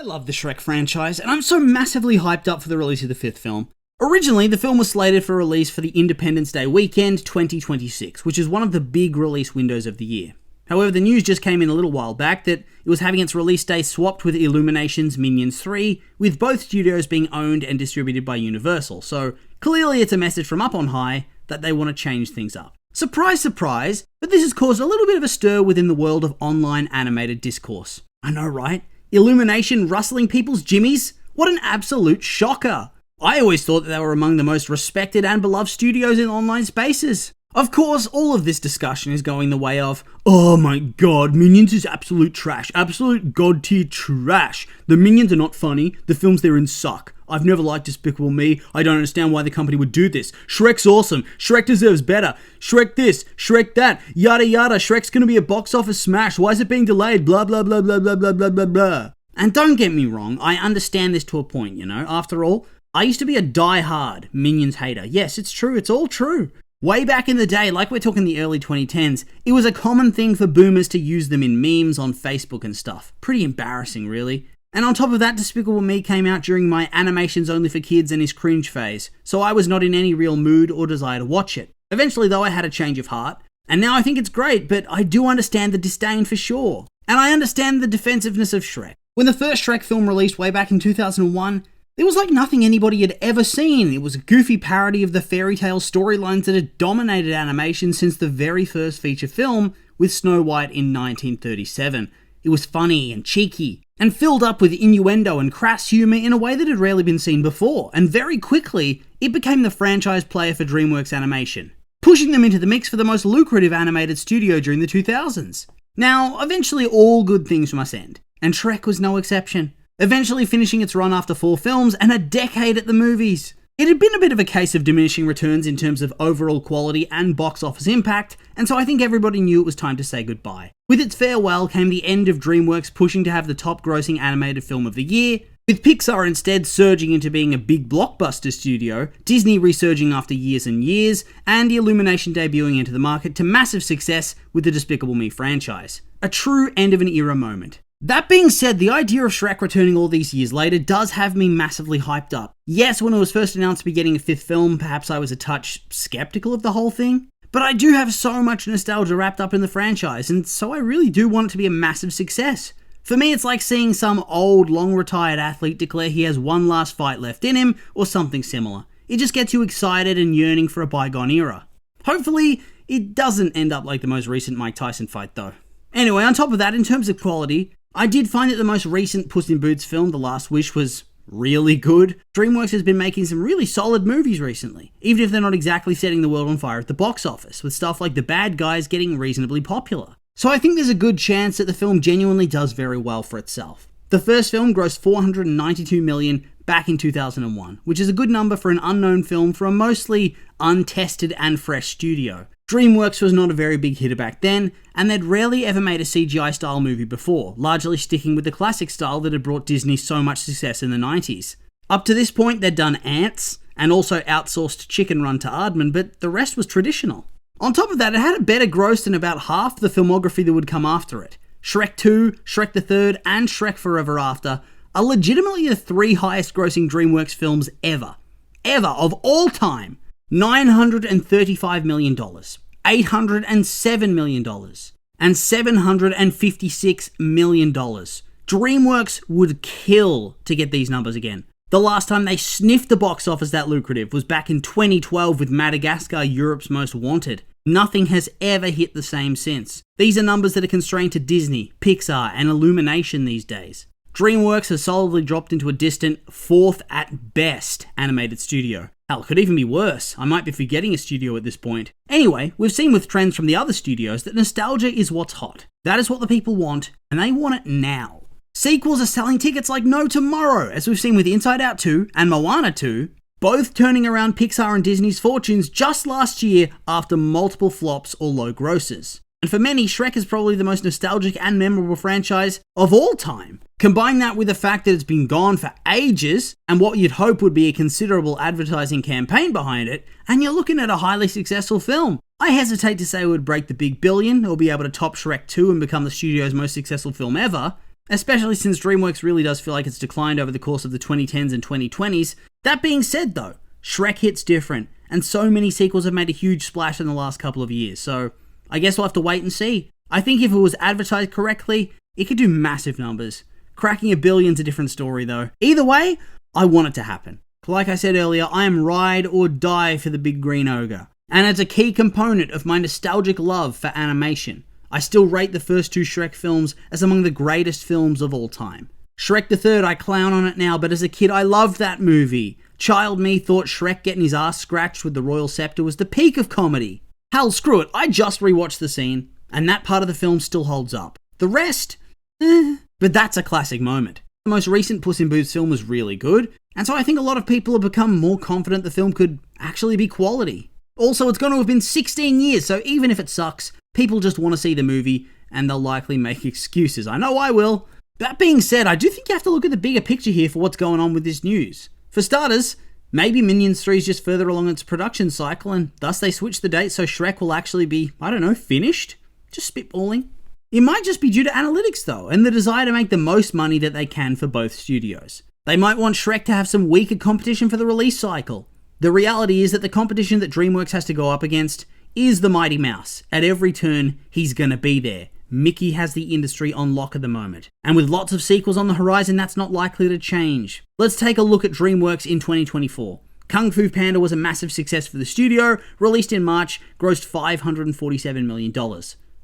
love the Shrek franchise, and I'm so massively hyped up for the release of the fifth film. Originally, the film was slated for release for the Independence Day weekend 2026, which is one of the big release windows of the year. However, the news just came in a little while back that it was having its release day swapped with Illumination's Minions 3, with both studios being owned and distributed by Universal, so clearly it's a message from up on high that they want to change things up. Surprise, surprise, but this has caused a little bit of a stir within the world of online animated discourse. I know, right? Illumination rustling people's jimmies? What an absolute shocker! I always thought that they were among the most respected and beloved studios in online spaces. Of course, all of this discussion is going the way of, oh my god, Minions is absolute trash, absolute god tier trash. The Minions are not funny, the films they're in suck. I've never liked Despicable Me, I don't understand why the company would do this. Shrek's awesome, Shrek deserves better, Shrek this, Shrek that, yada yada, Shrek's gonna be a box office smash, why is it being delayed, blah blah blah blah blah blah blah blah blah. And don't get me wrong, I understand this to a point, after all, I used to be a die-hard Minions hater. Yes, it's true, it's all true. Way back in the day, like we're talking the early 2010s, it was a common thing for boomers to use them in memes on Facebook and stuff. Pretty embarrassing, really. And on top of that, Despicable Me came out during my animations only for kids and his cringe phase, so I was not in any real mood or desire to watch it. Eventually, though, I had a change of heart, and now I think it's great, but I do understand the disdain for sure. And I understand the defensiveness of Shrek. When the first Shrek film released way back in 2001, there was like nothing anybody had ever seen. It was a goofy parody of the fairy tale storylines that had dominated animation since the very first feature film with Snow White in 1937. It was funny and cheeky, and filled up with innuendo and crass humour in a way that had rarely been seen before, and very quickly, it became the franchise player for DreamWorks Animation, pushing them into the mix for the most lucrative animated studio during the 2000s. Now, eventually all good things must end, and Shrek was no exception. Eventually finishing its run after 4 films and a decade at the movies. It had been a bit of a case of diminishing returns in terms of overall quality and box office impact, and so I think everybody knew it was time to say goodbye. With its farewell came the end of DreamWorks pushing to have the top grossing animated film of the year, with Pixar instead surging into being a big blockbuster studio, Disney resurging after years and years, and the Illumination debuting into the market to massive success with the Despicable Me franchise. A true end of an era moment. That being said, the idea of Shrek returning all these years later does have me massively hyped up. Yes, when it was first announced to be getting a 5th film, perhaps I was a touch skeptical of the whole thing, but I do have so much nostalgia wrapped up in the franchise, and so I really do want it to be a massive success. For me, it's like seeing some old, long-retired athlete declare he has one last fight left in him, or something similar. It just gets you excited and yearning for a bygone era. Hopefully, it doesn't end up like the most recent Mike Tyson fight, though. Anyway, on top of that, in terms of quality, I did find that the most recent Puss in Boots film, The Last Wish, was really good. DreamWorks has been making some really solid movies recently, even if they're not exactly setting the world on fire at the box office, with stuff like The Bad Guys getting reasonably popular. So I think there's a good chance that the film genuinely does very well for itself. The first film grossed $492 million back in 2001, which is a good number for an unknown film for a mostly untested and fresh studio. DreamWorks was not a very big hitter back then, and they'd rarely ever made a CGI-style movie before, largely sticking with the classic style that had brought Disney so much success in the 90s. Up to this point, they'd done Ants, and also outsourced Chicken Run to Aardman, but the rest was traditional. On top of that, it had a better gross than about half the filmography that would come after it. Shrek 2, Shrek the Third, and Shrek Forever After are legitimately the 3 highest-grossing DreamWorks films ever. Ever, of all time. $935 million, $807 million, and $756 million. DreamWorks would kill to get these numbers again. The last time they sniffed the box office that lucrative was back in 2012 with Madagascar, Europe's Most Wanted. Nothing has ever hit the same since. These are numbers that are constrained to Disney, Pixar, and Illumination these days. DreamWorks has solidly dropped into a distant 4th at best animated studio. Hell, it could even be worse. I might be forgetting a studio at this point. Anyway, we've seen with trends from the other studios that nostalgia is what's hot. That is what the people want, and they want it now. Sequels are selling tickets like no tomorrow, as we've seen with Inside Out 2 and Moana 2, both turning around Pixar and Disney's fortunes just last year after multiple flops or low grosses. And for many, Shrek is probably the most nostalgic and memorable franchise of all time. Combine that with the fact that it's been gone for ages, and what you'd hope would be a considerable advertising campaign behind it, and you're looking at a highly successful film. I hesitate to say it would break the big billion, or be able to top Shrek 2 and become the studio's most successful film ever, especially since DreamWorks really does feel like it's declined over the course of the 2010s and 2020s. That being said though, Shrek hits different, and so many sequels have made a huge splash in the last couple of years, so I guess we'll have to wait and see. I think if it was advertised correctly, it could do massive numbers. Cracking $1 billion's a different story though. Either way, I want it to happen. Like I said earlier, I am ride or die for the big green ogre, and it's a key component of my nostalgic love for animation. I still rate the first 2 Shrek films as among the greatest films of all time. Shrek the Third, I clown on it now, but as a kid I loved that movie. Child me thought Shrek getting his ass scratched with the royal scepter was the peak of comedy. Hell, screw it, I just rewatched the scene, and that part of the film still holds up. The rest, but that's a classic moment. The most recent Puss in Boots film was really good, and so I think a lot of people have become more confident the film could actually be quality. Also, it's going to have been 16 years, so even if it sucks, people just want to see the movie, and they'll likely make excuses. I know I will. That being said, I do think you have to look at the bigger picture here for what's going on with this news. For starters, maybe Minions 3 is just further along its production cycle, and thus they switched the date so Shrek will actually be, finished? Just spitballing. It might just be due to analytics though, and the desire to make the most money that they can for both studios. They might want Shrek to have some weaker competition for the release cycle. The reality is that the competition that DreamWorks has to go up against is the Mighty Mouse. At every turn, he's gonna be there. Mickey has the industry on lock at the moment. And with lots of sequels on the horizon, that's not likely to change. Let's take a look at DreamWorks in 2024. Kung Fu Panda was a massive success for the studio, released in March, grossed $547 million.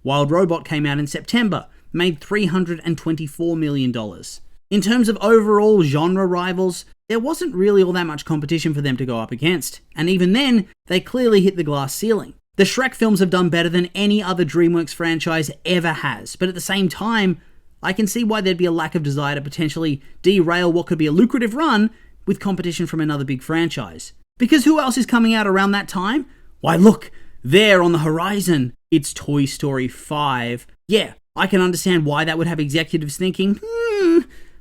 Wild Robot came out in September, made $324 million. In terms of overall genre rivals, there wasn't really all that much competition for them to go up against, and even then, they clearly hit the glass ceiling. The Shrek films have done better than any other DreamWorks franchise ever has, but at the same time, I can see why there'd be a lack of desire to potentially derail what could be a lucrative run with competition from another big franchise. Because who else is coming out around that time? Why look, there on the horizon, it's Toy Story 5. Yeah, I can understand why that would have executives thinking,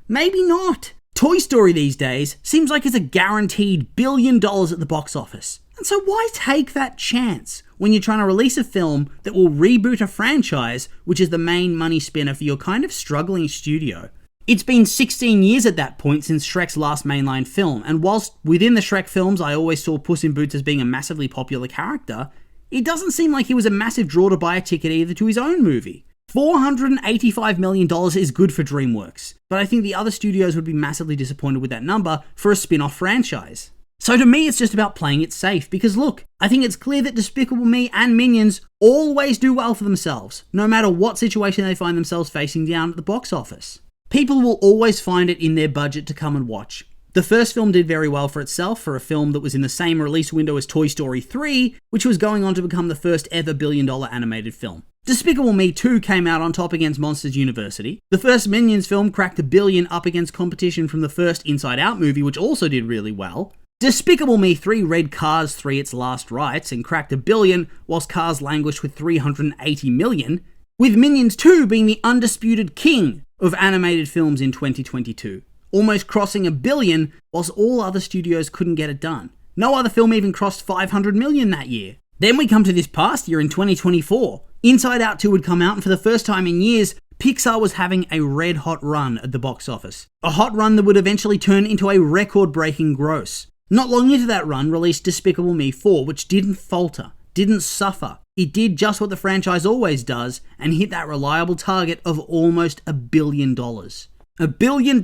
maybe not. Toy Story these days seems like it's a guaranteed $1 billion at the box office. And so why take that chance when you're trying to release a film that will reboot a franchise, which is the main money spinner for your kind of struggling studio? It's been 16 years at that point since Shrek's last mainline film, and whilst within the Shrek films I always saw Puss in Boots as being a massively popular character, it doesn't seem like he was a massive draw to buy a ticket either to his own movie. $485 million is good for DreamWorks, but I think the other studios would be massively disappointed with that number for a spin-off franchise. So to me, it's just about playing it safe, because look, I think it's clear that Despicable Me and Minions always do well for themselves, no matter what situation they find themselves facing down at the box office. People will always find it in their budget to come and watch. The first film did very well for itself for a film that was in the same release window as Toy Story 3, which was going on to become the first ever $1 billion animated film. Despicable Me 2 came out on top against Monsters University. The first Minions film cracked $1 billion up against competition from the first Inside Out movie, which also did really well. Despicable Me 3 read Cars 3 its last rites and cracked $1 billion, whilst Cars languished with $380 million, with Minions 2 being the undisputed king of animated films in 2022, almost crossing $1 billion, whilst all other studios couldn't get it done. No other film even crossed $500 million that year. Then we come to this past year in 2024. Inside Out 2 would come out, and for the first time in years, Pixar was having a red-hot run at the box office. A hot run that would eventually turn into a record-breaking gross. Not long into that run, released Despicable Me 4, which didn't falter, didn't suffer. It did just what the franchise always does, and hit that reliable target of almost $1 billion. $1 billion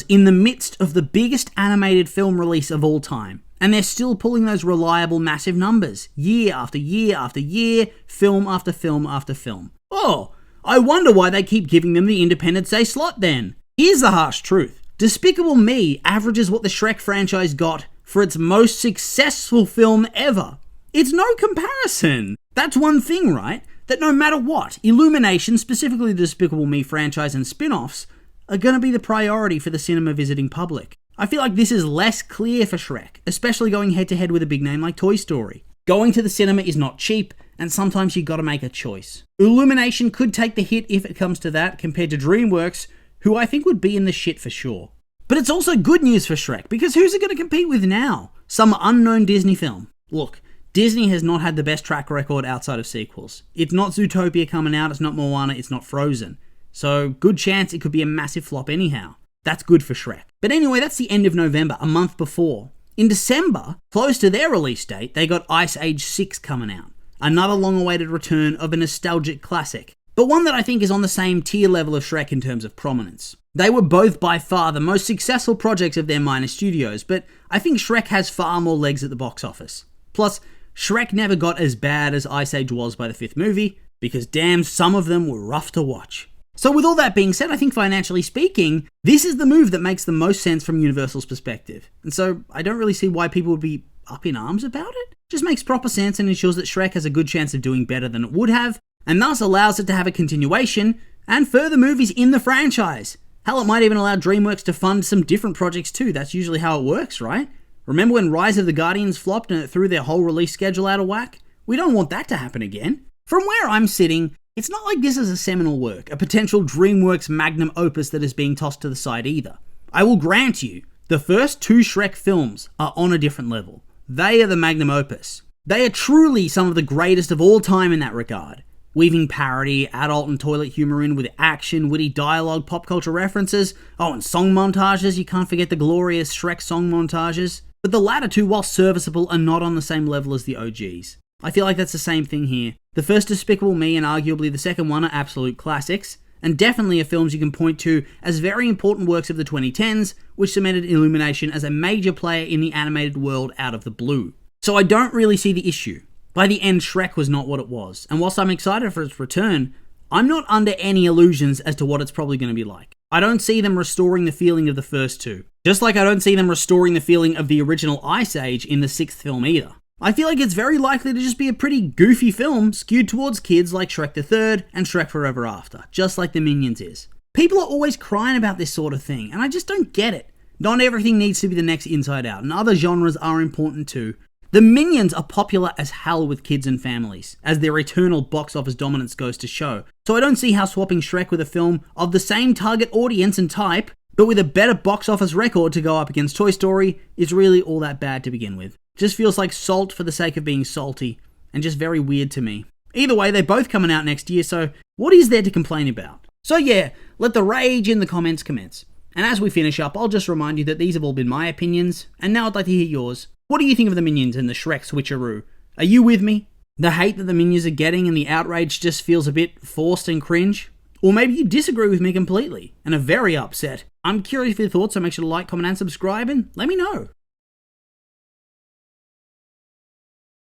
in the midst of the biggest animated film release of all time. And they're still pulling those reliable massive numbers, year after year after year, film after film after film. Oh, I wonder why they keep giving them the Independence Day slot then. Here's the harsh truth. Despicable Me averages what the Shrek franchise got for its most successful film ever. It's no comparison. That's one thing, right? That no matter what, Illumination, specifically the Despicable Me franchise and spin-offs, are going to be the priority for the cinema visiting public. I feel like this is less clear for Shrek, especially going head-to-head with a big name like Toy Story. Going to the cinema is not cheap, and sometimes you gotta make a choice. Illumination could take the hit if it comes to that, compared to DreamWorks, who I think would be in the shit for sure. But it's also good news for Shrek, because who's it going to compete with now? Some unknown Disney film. Look, Disney has not had the best track record outside of sequels. It's not Zootopia coming out, it's not Moana, it's not Frozen. so good chance it could be a massive flop anyhow. That's good for Shrek. But anyway, that's the end of November, a month before. In December, close to their release date, they got Ice Age 6 coming out. Another long-awaited return of a nostalgic classic, but one that I think is on the same tier level of Shrek in terms of prominence. They were both by far the most successful projects of their minor studios, but I think Shrek has far more legs at the box office. Plus, Shrek never got as bad as Ice Age was by the fifth movie, because damn, some of them were rough to watch. So with all that being said, I think financially speaking, this is the move that makes the most sense from Universal's perspective. And so I don't really see why people would be up in arms about it. Just makes proper sense and ensures that Shrek has a good chance of doing better than it would have, and thus allows it to have a continuation and further movies in the franchise. Hell, it might even allow DreamWorks to fund some different projects too. That's usually how it works, right? Remember when Rise of the Guardians flopped and it threw their whole release schedule out of whack? We don't want that to happen again. From where I'm sitting, it's not like this is a seminal work, a potential DreamWorks magnum opus that is being tossed to the side either. I will grant you, the first two Shrek films are on a different level. They are the magnum opus. They are truly some of the greatest of all time in that regard. Weaving parody, adult and toilet humor in with action, witty dialogue, pop culture references, and song montages. You can't forget the glorious Shrek song montages. But the latter two, while serviceable, are not on the same level as the OGs. I feel like that's the same thing here. The first Despicable Me and arguably the second one are absolute classics, and definitely are films you can point to as very important works of the 2010s, which cemented Illumination as a major player in the animated world out of the blue. So I don't really see the issue. By the end, Shrek was not what it was, and whilst I'm excited for its return, I'm not under any illusions as to what it's probably going to be like. I don't see them restoring the feeling of the first two, just like I don't see them restoring the feeling of the original Ice Age in the sixth film either. I feel like it's very likely to just be a pretty goofy film skewed towards kids like Shrek the Third and Shrek Forever After, just like the Minions is. People are always crying about this sort of thing, and I just don't get it. Not everything needs to be the next Inside Out, and other genres are important too. The Minions are popular as hell with kids and families, as their eternal box office dominance goes to show. So I don't see how swapping Shrek with a film of the same target audience and type, but with a better box office record to go up against Toy Story, is really all that bad to begin with. Just feels like salt for the sake of being salty, and just very weird to me. Either way, they're both coming out next year, so what is there to complain about? So yeah, let the rage in the comments commence. And as we finish up, I'll just remind you that these have all been my opinions, and now I'd like to hear yours. What do you think of the Minions and the Shrek switcheroo? Are you with me? The hate that the Minions are getting and the outrage just feels a bit forced and cringe? Or maybe you disagree with me completely, and are very upset. I'm curious for your thoughts, so make sure to like, comment, and subscribe, and let me know.